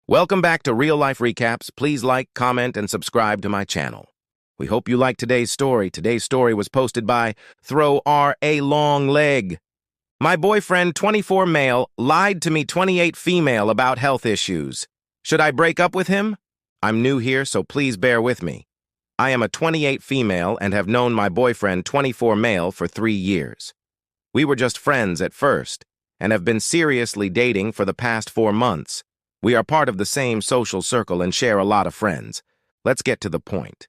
Welcome back to Real Life Recaps. Please like, comment, and subscribe to my channel. We hope you like today's story. Today's story was posted by Throw R. A. Long Leg. My boyfriend, 24 male, lied to me, 28 female, about health issues. Should I break up with him? I'm new here, so please bear with me. I am a 28 female and have known my boyfriend, 24 male, for 3 years. We were just friends at first and have been seriously dating for the past 4 months. We are part of the same social circle and share a lot of friends. Let's get to the point.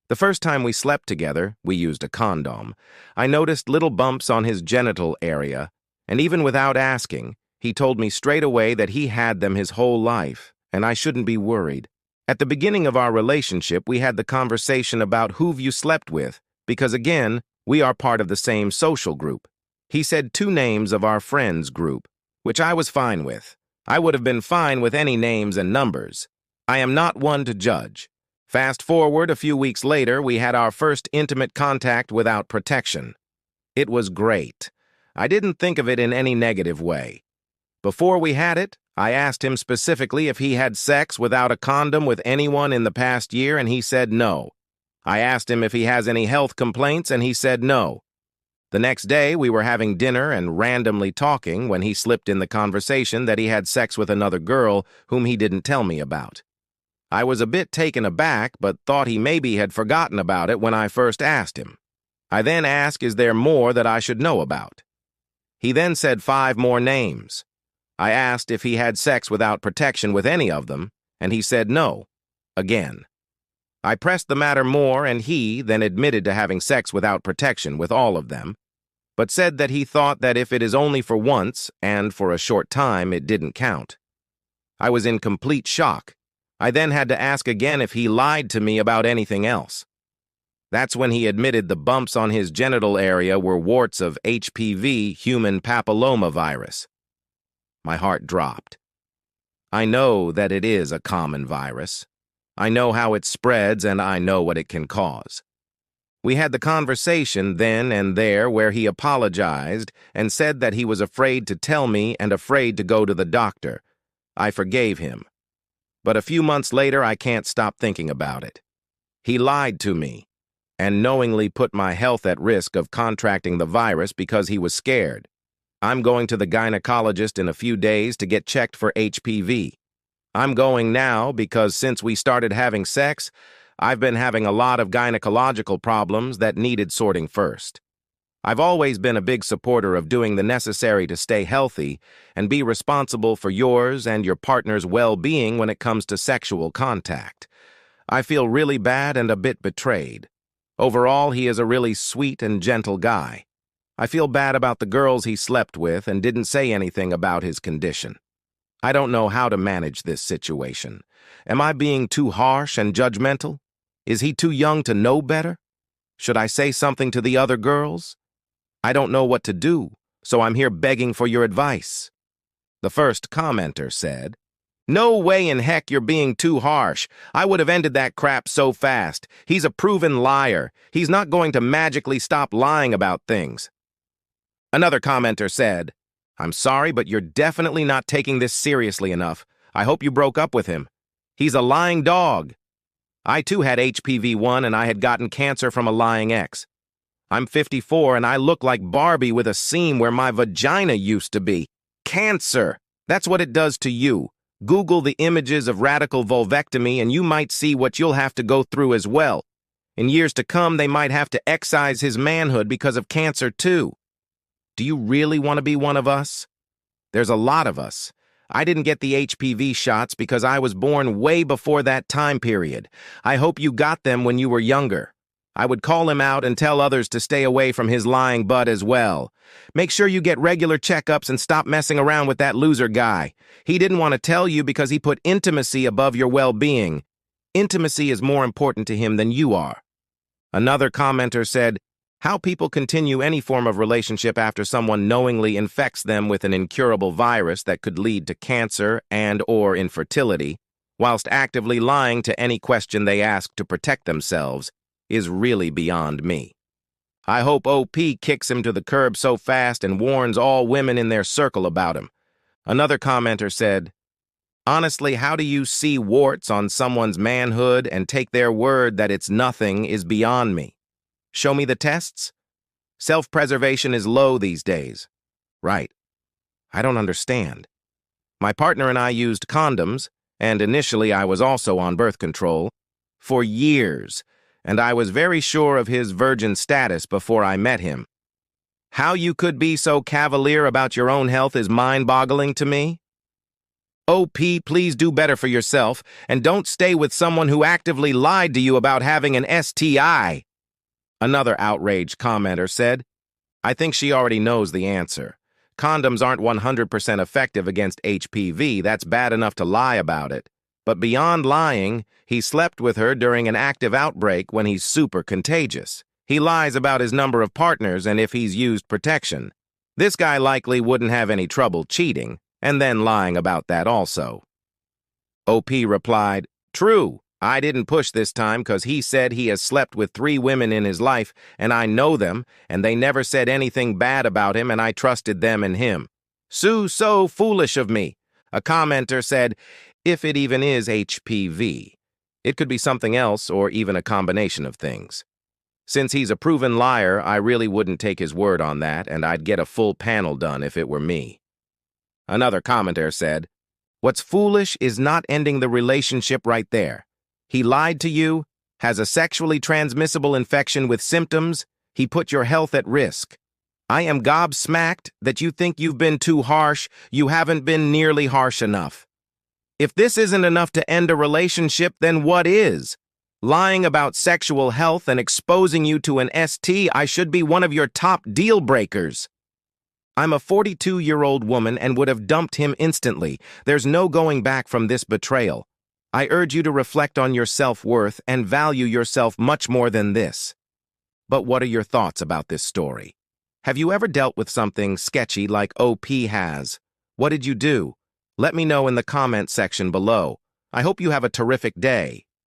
The first time we slept together, we used a condom. I noticed little bumps on his genital area, and even without asking, he told me straight away that he had them his whole life, and I shouldn't be worried. At the beginning of our relationship, we had the conversation about who you slept with, because again, we are part of the same social group. He said 2 names of our friends group, which I was fine with. I would have been fine with any names and numbers. I am not one to judge. Fast forward a few weeks later, we had our first intimate contact without protection. It was great. I didn't think of it in any negative way. Before we had it, I asked him specifically if he had sex without a condom with anyone in the past year, and he said no. I asked him if he has any health complaints, and he said no. The next day, we were having dinner and randomly talking when he slipped in the conversation that he had sex with another girl whom he didn't tell me about. I was a bit taken aback, but thought he maybe had forgotten about it when I first asked him. I then asked, is there more that I should know about? He then said 5 more names. I asked if he had sex without protection with any of them, and he said no, again. I pressed the matter more, and he then admitted to having sex without protection with all of them, but said that he thought that if it is only for once and for a short time, it didn't count. I was in complete shock. I then had to ask again if he lied to me about anything else. That's when he admitted the bumps on his genital area were warts of HPV, human papillomavirus. My heart dropped. I know that it is a common virus. I know how it spreads, and I know what it can cause. We had the conversation then and there where he apologized and said that he was afraid to tell me and afraid to go to the doctor. I forgave him. But a few months later, I can't stop thinking about it. He lied to me and knowingly put my health at risk of contracting the virus because he was scared. I'm going to the gynecologist in a few days to get checked for HPV. I'm going now because since we started having sex, I've been having a lot of gynecological problems that needed sorting first. I've always been a big supporter of doing the necessary to stay healthy and be responsible for yours and your partner's well-being when it comes to sexual contact. I feel really bad and a bit betrayed. Overall, he is a really sweet and gentle guy. I feel bad about the girls he slept with and didn't say anything about his condition. I don't know how to manage this situation. Am I being too harsh and judgmental? Is he too young to know better? Should I say something to the other girls? I don't know what to do, so I'm here begging for your advice. The first commenter said, "No way in heck you're being too harsh. I would have ended that crap so fast. He's a proven liar. He's not going to magically stop lying about things." Another commenter said, "I'm sorry, but you're definitely not taking this seriously enough. I hope you broke up with him. He's a lying dog. I too had HPV-1 and I had gotten cancer from a lying ex. I'm 54 and I look like Barbie with a seam where my vagina used to be. Cancer! That's what it does to you. Google the images of radical vulvectomy and you might see what you'll have to go through as well. In years to come, they might have to excise his manhood because of cancer too. Do you really want to be one of us? There's a lot of us. I didn't get the HPV shots because I was born way before that time period. I hope you got them when you were younger. I would call him out and tell others to stay away from his lying butt as well. Make sure you get regular checkups and stop messing around with that loser guy. He didn't want to tell you because he put intimacy above your well-being. Intimacy is more important to him than you are." Another commenter said, "How people continue any form of relationship after someone knowingly infects them with an incurable virus that could lead to cancer and/or infertility, whilst actively lying to any question they ask to protect themselves, is really beyond me. I hope OP kicks him to the curb so fast and warns all women in their circle about him." Another commenter said, Honestly, how do you see warts on someone's manhood and take their word that it's nothing is beyond me? Show me the tests? Self-preservation is low these days. Right. I don't understand. My partner and I used condoms, and initially I was also on birth control, for years, and I was very sure of his virgin status before I met him. How you could be so cavalier about your own health is mind-boggling to me. OP, please do better for yourself, and don't stay with someone who actively lied to you about having an STI. Another outraged commenter said, I think she already knows the answer. Condoms aren't 100% effective against HPV, that's bad enough to lie about it. But beyond lying, he slept with her during an active outbreak when he's super contagious. He lies about his number of partners and if he's used protection. This guy likely wouldn't have any trouble cheating, and then lying about that also. OP replied, True, I didn't push this time because he said he has slept with 3 women in his life, and I know them, and they never said anything bad about him, and I trusted them and him. So foolish of me. A commenter said, if it even is HPV. It could be something else or even a combination of things. Since he's a proven liar, I really wouldn't take his word on that, and I'd get a full panel done if it were me. Another commenter said, What's foolish is not ending the relationship right there. He lied to you, has a sexually transmissible infection with symptoms, he put your health at risk. I am gobsmacked that you think you've been too harsh, you haven't been nearly harsh enough. If this isn't enough to end a relationship, then what is? Lying about sexual health and exposing you to an ST, I should be one of your top deal breakers. I'm a 42-year-old woman and would have dumped him instantly. There's no going back from this betrayal. I urge you to reflect on your self-worth and value yourself much more than this. But what are your thoughts about this story? Have you ever dealt with something sketchy like OP has? What did you do? Let me know in the comment section below. I hope you have a terrific day.